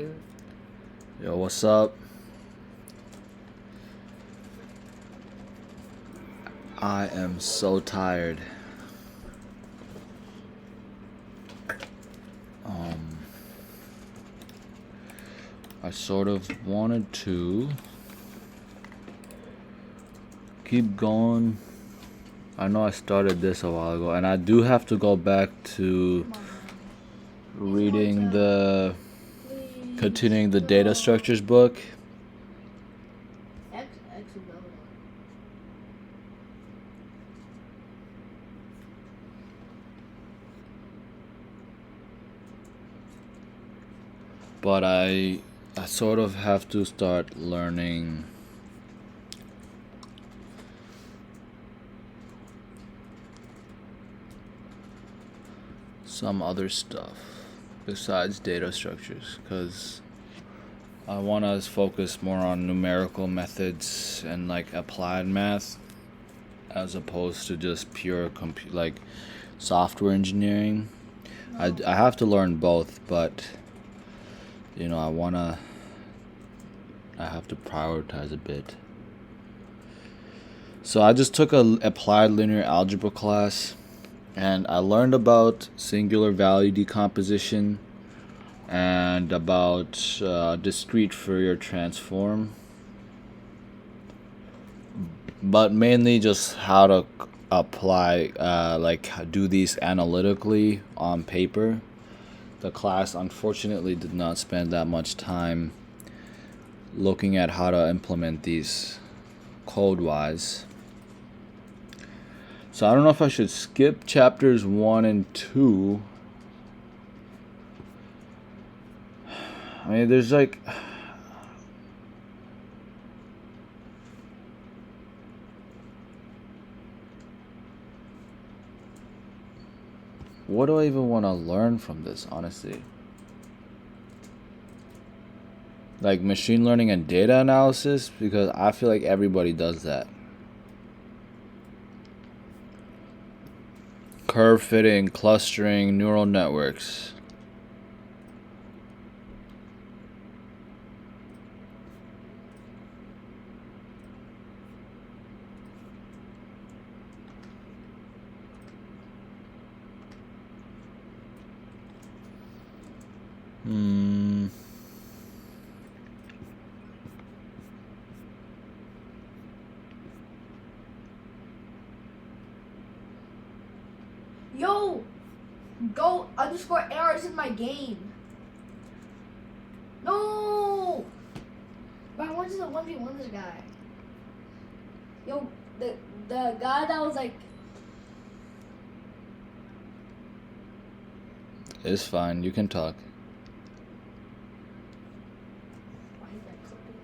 Yo, what's up? I am so tired. I sort of wanted to keep going. I know I started this a while ago, and I do have to go back to reading continuing the data structures book. But I sort of have to start learning some other stuff besides data structures, because I want to focus more on numerical methods and like applied math as opposed to just pure software engineering. I have to learn both, but I have to prioritize a bit. So I just took a applied linear algebra class, and I learned about singular value decomposition and about discrete Fourier transform, but mainly just how to apply do these analytically on paper. The class unfortunately did not spend that much time looking at how to implement these code-wise. So I don't know if I should skip chapters 1 and 2. I mean, there's what do I even want to learn from this, honestly? Like machine learning and data analysis? Because I feel like everybody does that. Curve fitting, clustering, neural networks. Yo, go underscore errors in my game. No, but I wanted to 1v1 this guy. Yo, the guy that was like. It's fine, you can talk. Why is that clipping?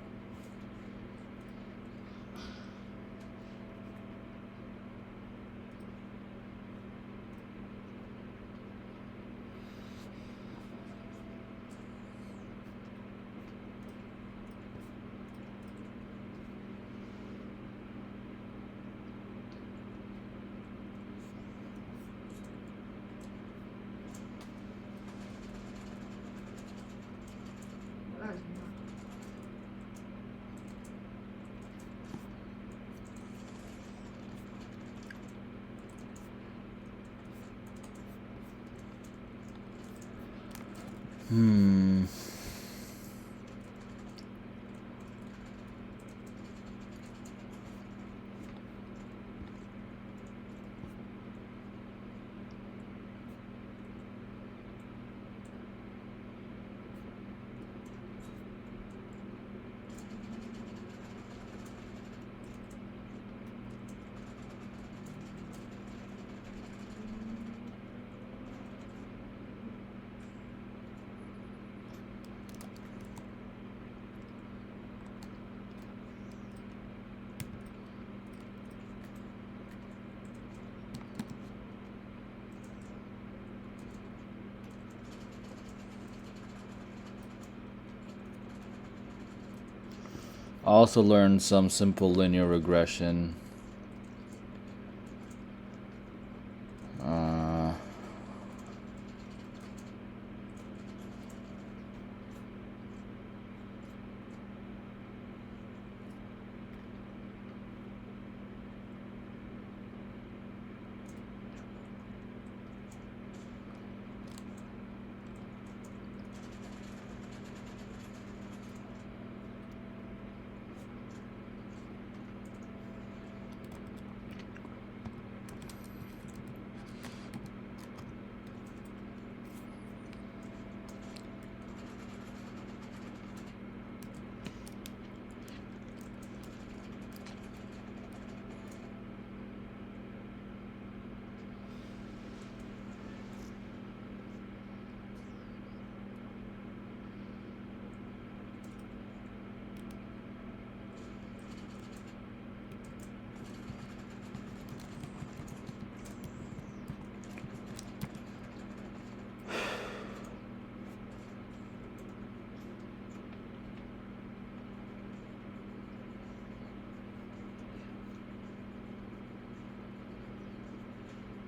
I also learned some simple linear regression.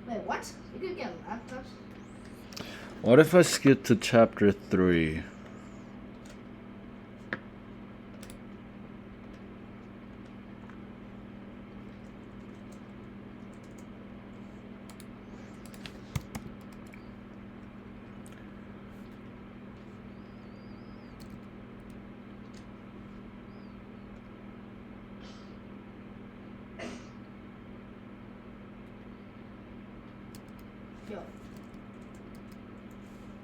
Wait, what? You could get laptops? What if I skip to chapter 3? Yo.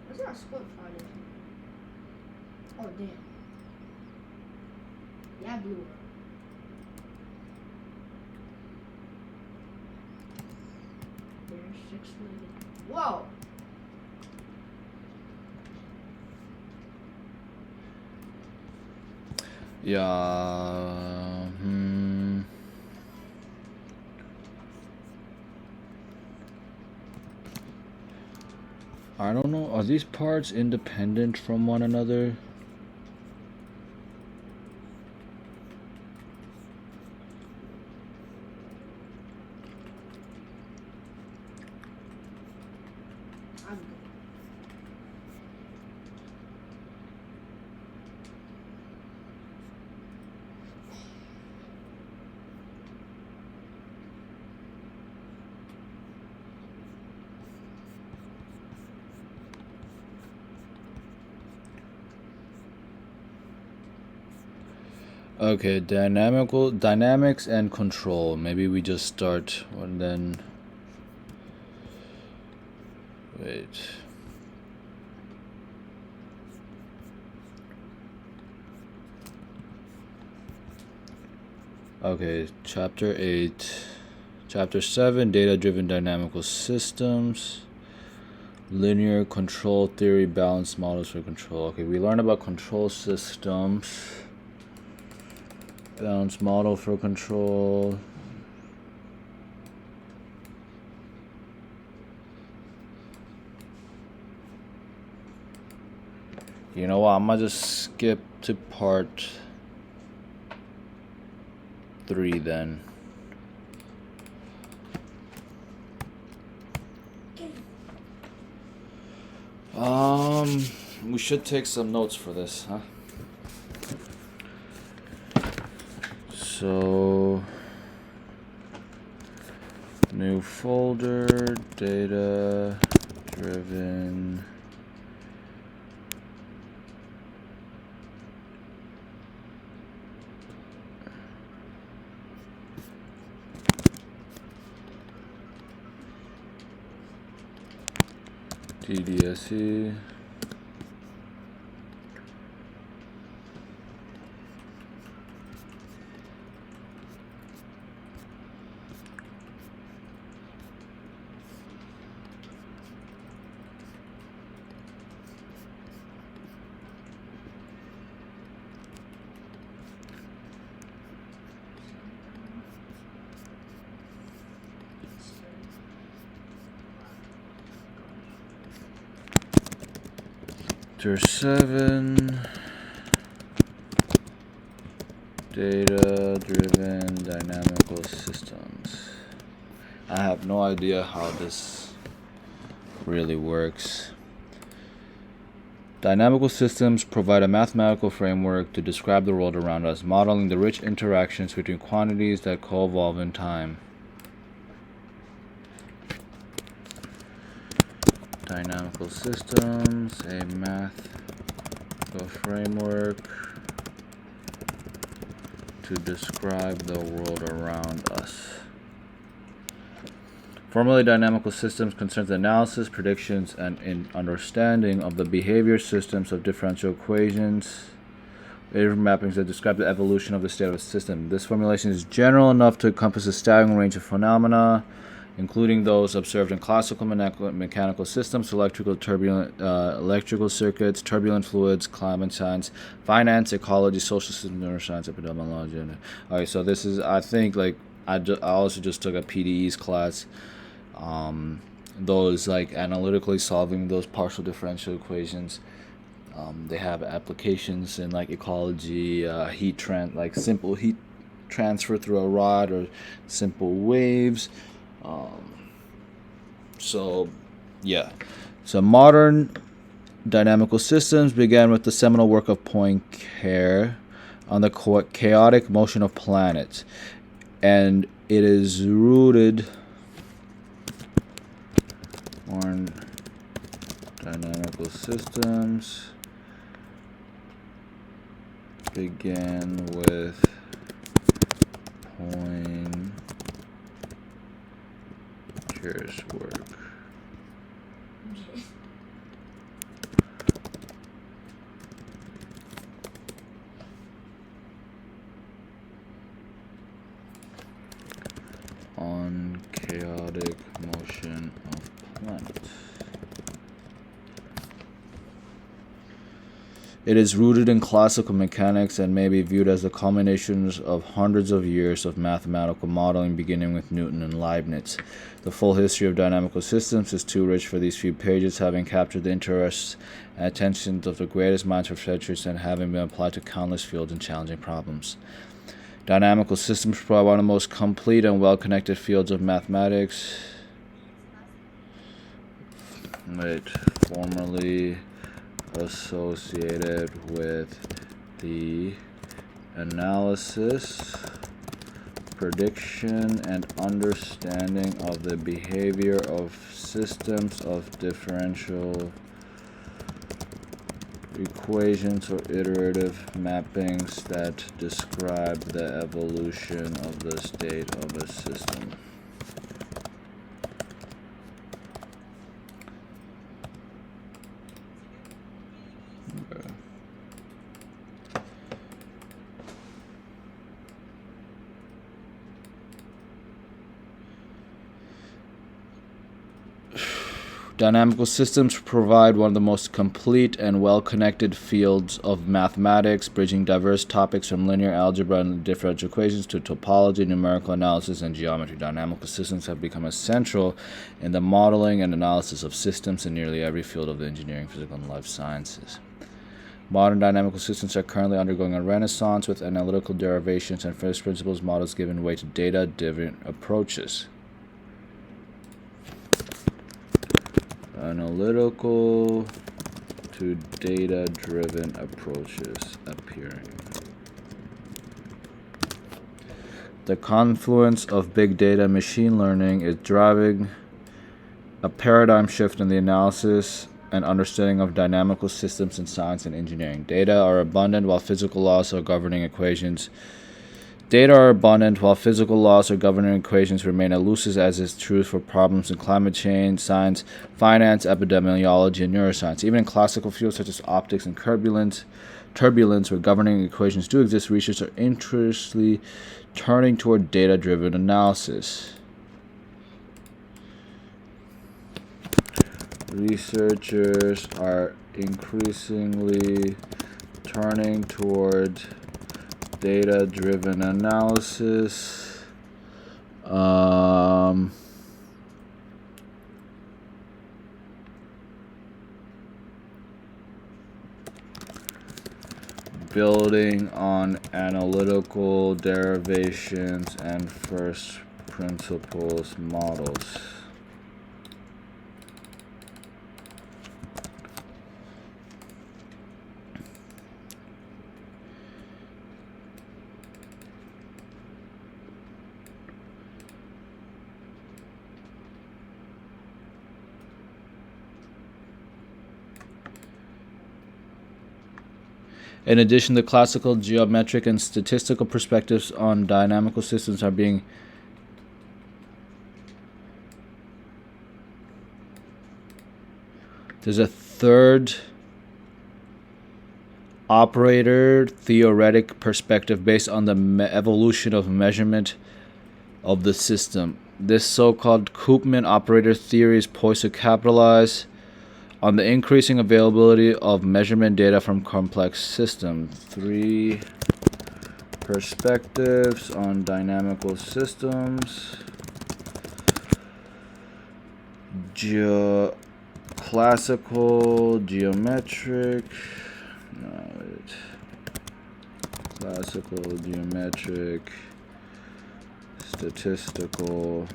What's our sport project? Oh, damn. Yeah, blue. There's 6 million. Whoa! Yeah. I don't know. Are these parts independent from one another? I'm good. Okay, dynamics and control. Maybe we just start and then wait. Okay, chapter 8. Chapter 7, data-driven dynamical systems. Linear control theory, balanced models for control. Okay, we learned about control systems. Balanced model for control. You know what? I'm gonna just skip to part 3 then. We should take some notes for this, huh? So, new folder, data driven. DDSE. Chapter 7, data-driven dynamical systems. I have no idea how this really works. Dynamical systems provide a mathematical framework to describe the world around us, modeling the rich interactions between quantities that co-evolve in time. Dynamical systems, a mathematical framework to describe the world around us. Formally, dynamical systems concerns the analysis, predictions, and understanding of the behavior systems of differential equations, mappings that describe the evolution of the state of a system. This formulation is general enough to encompass a staggering range of phenomena, including those observed in classical mechanical systems, electrical circuits, turbulent fluids, climate science, finance, ecology, social systems, neuroscience, epidemiology. Okay, so this is, I think, like, I also just took a PDE's class. Those, like, analytically solving those partial differential equations. They have applications in, like, ecology, like simple heat transfer through a rod, or simple waves. So, yeah. So modern dynamical systems began with the seminal work of Poincare on the chaotic motion of planets, and it is rooted on dynamical systems began with Poincare's work. On chaotic motion of planets. It is rooted in classical mechanics and may be viewed as the culminations of hundreds of years of mathematical modeling, beginning with Newton and Leibniz. The full history of dynamical systems is too rich for these few pages, having captured the interests and attentions of the greatest minds for centuries and having been applied to countless fields and challenging problems. Dynamical systems provide one of the most complete and well-connected fields of mathematics. Formerly associated with the analysis, prediction, and understanding of the behavior of systems of differential equations or iterative mappings that describe the evolution of the state of a system. Okay. Dynamical systems provide one of the most complete and well-connected fields of mathematics, bridging diverse topics from linear algebra and differential equations to topology, numerical analysis, and geometry. Dynamical systems have become essential in the modeling and analysis of systems in nearly every field of the engineering, physical, and life sciences. Modern dynamical systems are currently undergoing a renaissance, with analytical derivations and first principles models giving way to data-driven approaches. Analytical to data-driven approaches appearing. The confluence of big data and machine learning is driving a paradigm shift in the analysis and understanding of dynamical systems in science and engineering. Data are abundant while physical laws are governing equations remain elusive, as is true for problems in climate change, science, finance, epidemiology, and neuroscience. Even in classical fields such as optics and turbulence, where governing equations do exist, researchers are interestingly turning toward data-driven analysis. Researchers are increasingly turning toward data-driven analysis. Building on analytical derivations and first principles models. In addition, the classical, geometric, and statistical perspectives on dynamical systems are being There's a third operator theoretic perspective based on the evolution of measurement of the system. This so-called Koopman operator theory is poised to capitalize on the increasing availability of measurement data from complex systems. 3 perspectives on dynamical systems. Classical, geometric, statistical,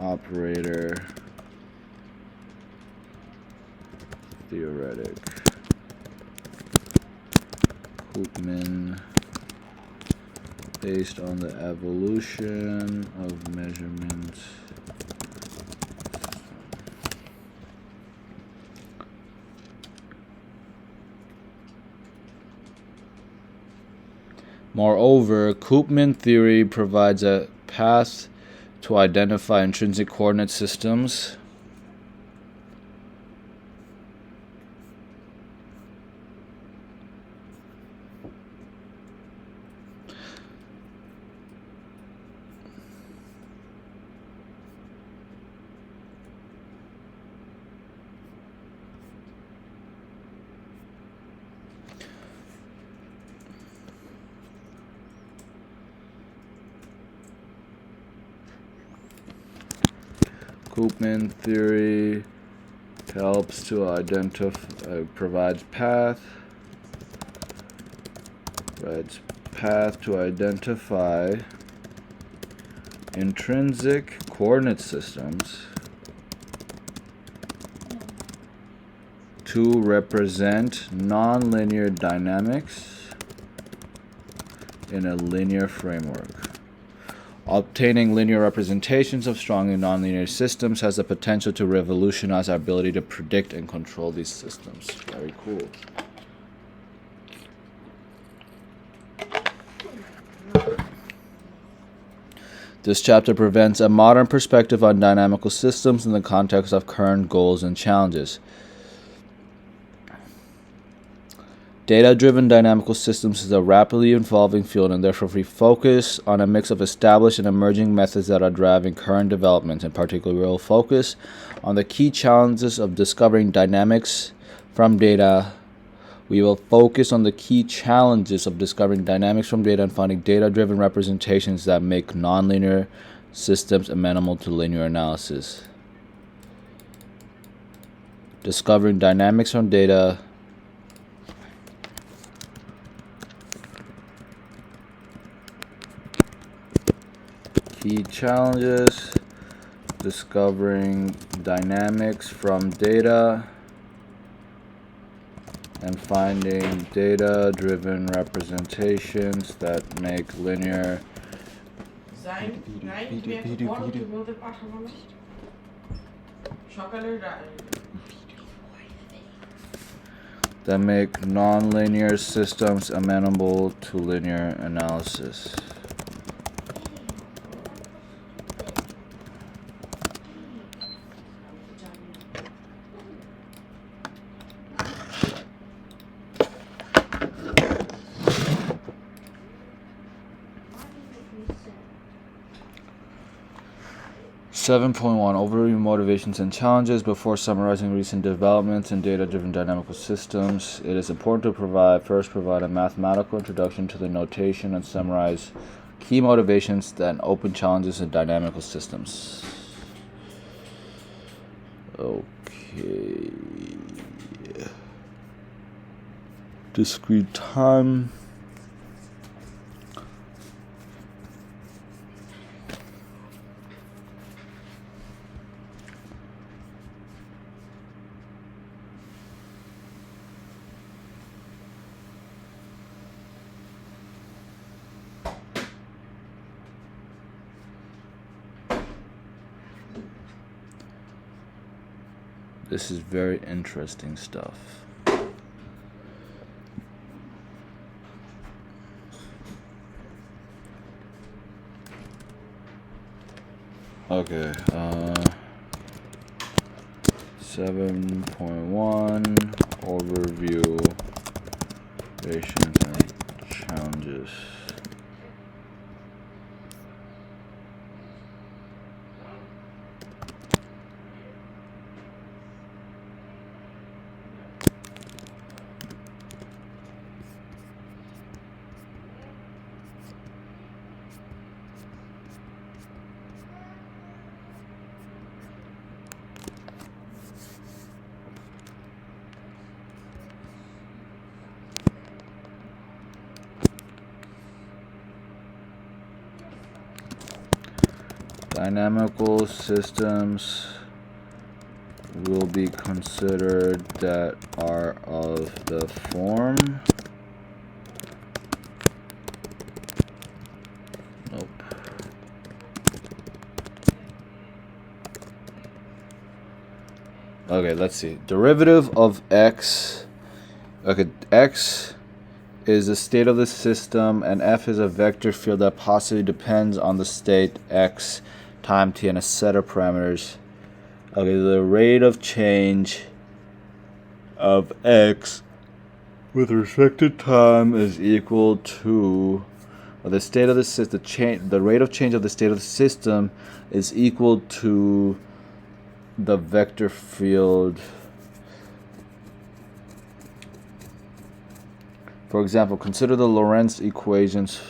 operator theoretic. Koopman based on the evolution of measurements. Moreover, Koopman theory provides a path to identify intrinsic coordinate systems Koopman theory helps to identify, provides path to identify intrinsic coordinate systems to represent nonlinear dynamics in a linear framework. Obtaining linear representations of strongly nonlinear systems has the potential to revolutionize our ability to predict and control these systems. Very cool. This chapter presents a modern perspective on dynamical systems in the context of current goals and challenges. Data-driven dynamical systems is a rapidly evolving field, and therefore we focus on a mix of established and emerging methods that are driving current developments. In particular, we will focus on the key challenges of discovering dynamics from data. We will focus on the key challenges of discovering dynamics from data and finding data-driven representations that make nonlinear systems amenable to linear analysis. Discovering dynamics from data. Key challenges, discovering dynamics from data, and finding data-driven representations that make linear nonlinear systems amenable to linear analysis. Overview motivations and challenges. Before summarizing recent developments in data-driven dynamical systems, it is important to first provide a mathematical introduction to the notation and summarize key motivations that open challenges in dynamical systems. Okay. Discrete time. This is very interesting stuff. Okay, 7.1 overview, motivations and challenges. Dynamical systems will be considered that are of the form. Nope. Okay, let's see. Derivative of x. Okay, x is the state of the system, and f is a vector field that possibly depends on the state x, time t, and a set of parameters. Okay, the rate of change of x with respect to time is equal to the state of the system. The rate of change of the state of the system is equal to the vector field. For example, consider the Lorentz equations.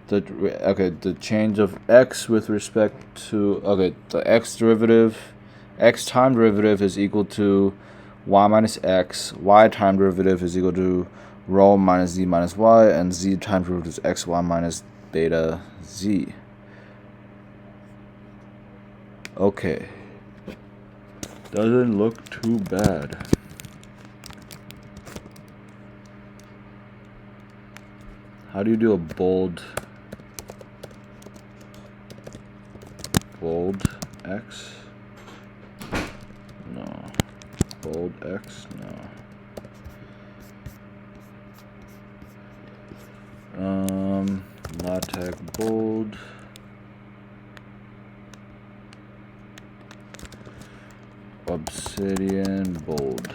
The change of x with respect to the x time derivative is equal to y minus x. Y time derivative is equal to rho minus z minus y, and z time derivative is xy minus beta z. Okay, doesn't look too bad. How do you do a bold x? No. Bold x? No. LaTeX bold. Obsidian bold.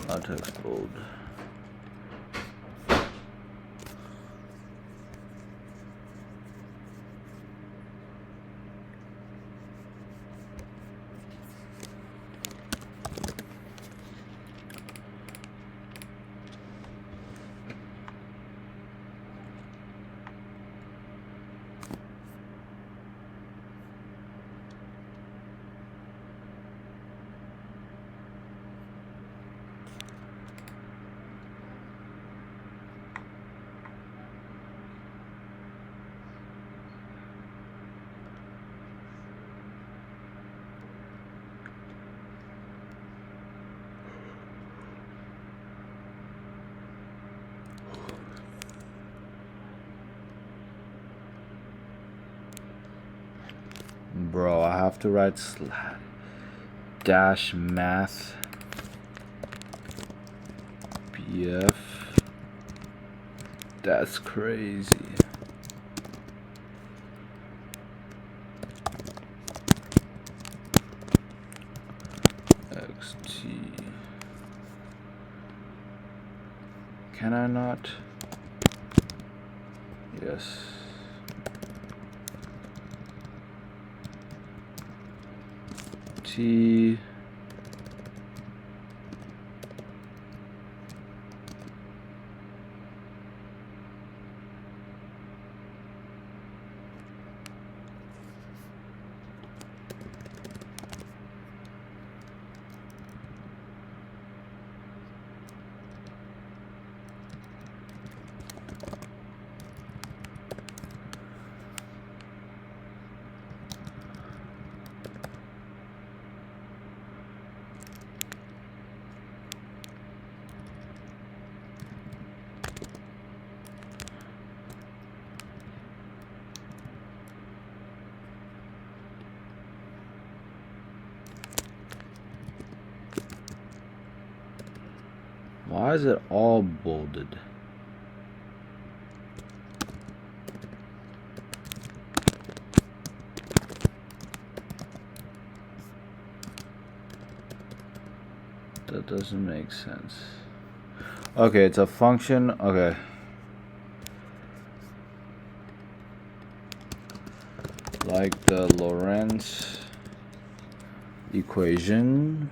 LaTeX bold. Bro, I have to write dash math BF. That's crazy. XT. Can I not? Yes. T. Why is it all bolded? That doesn't make sense. Okay, it's a function. Okay. Like the Lorentz equation.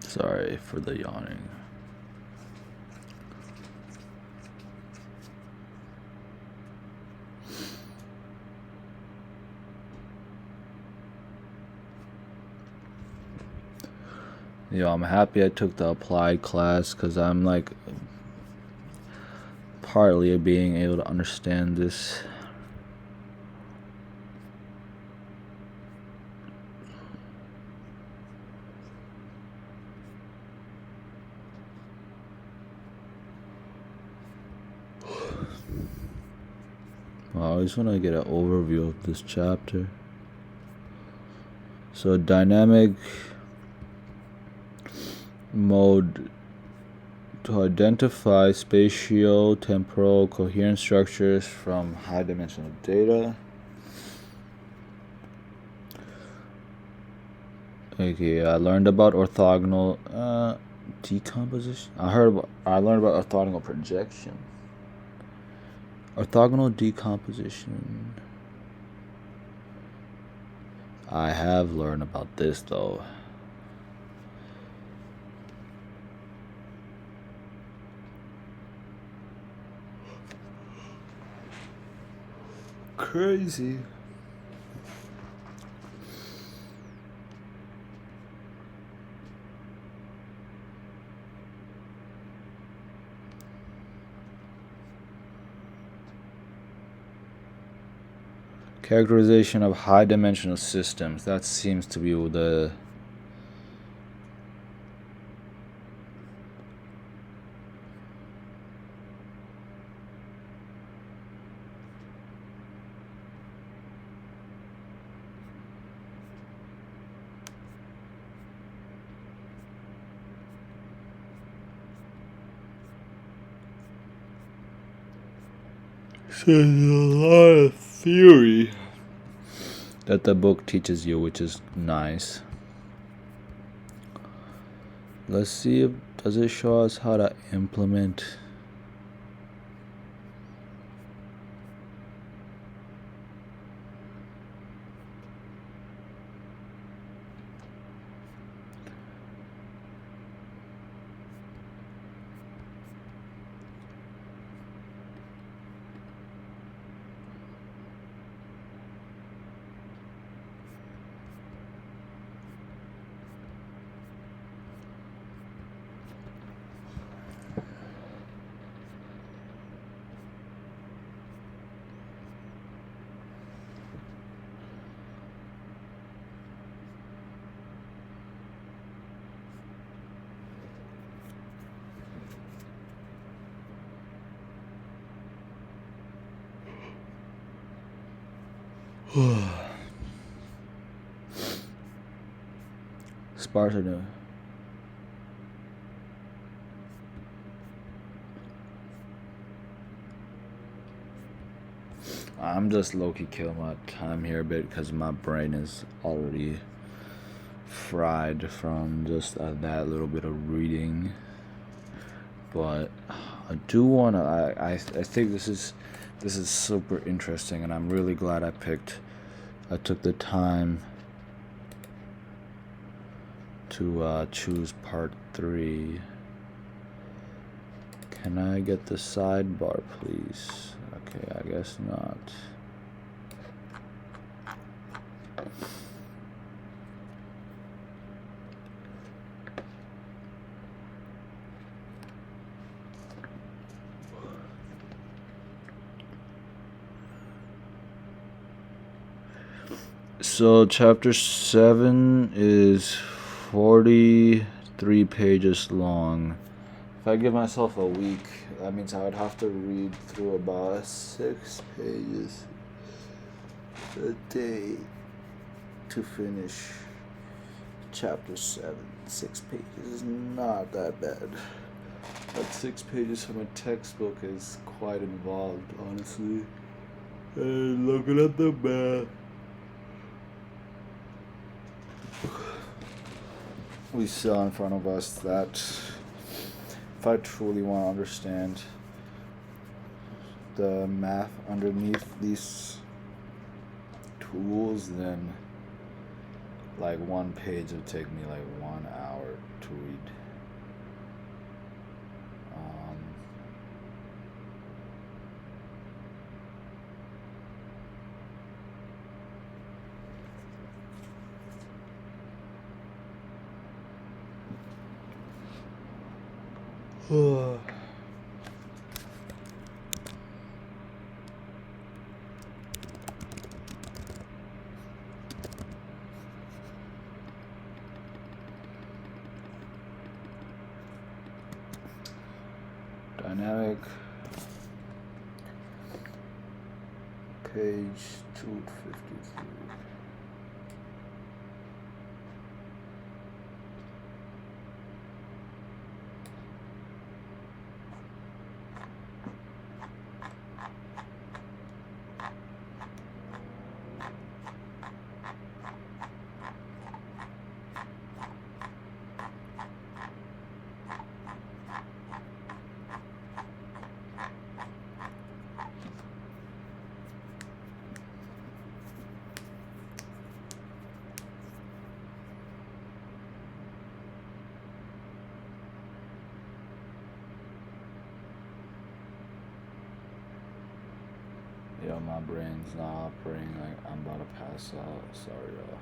Sorry for the yawning. Yo, I'm happy I took the applied class because I'm like partly being able to understand this. I just want to get an overview of this chapter. So dynamic mode to identify spatio-temporal coherent structures from high-dimensional data. Okay, I learned about orthogonal decomposition. I learned about orthogonal projection. Orthogonal decomposition. I have learned about this though. Crazy. Characterization of high-dimensional systems. That seems to be the there's a lot of theory that the book teaches you, which is nice. Let's see if does it show us how to implement. Sparse or I'm just low-key killing my time here a bit because my brain is already fried from just that little bit of reading. But I do want to. I think this is super interesting, and I'm really glad I took the time to choose part 3. Can I get the sidebar, please? Okay, I guess not. So chapter 7 is 43 pages long. If I give myself a week, that means I would have to read through about 6 pages a day to finish chapter 7. 6 pages is not that bad. But 6 pages from a textbook is quite involved, honestly. And looking at the math, we saw in front of us that if I truly want to understand the math underneath these tools, then like one page would take me like 1 hour to read. Dynamic, page 253. Yo, my brain's not operating, like I'm about to pass out. Sorry, y'all.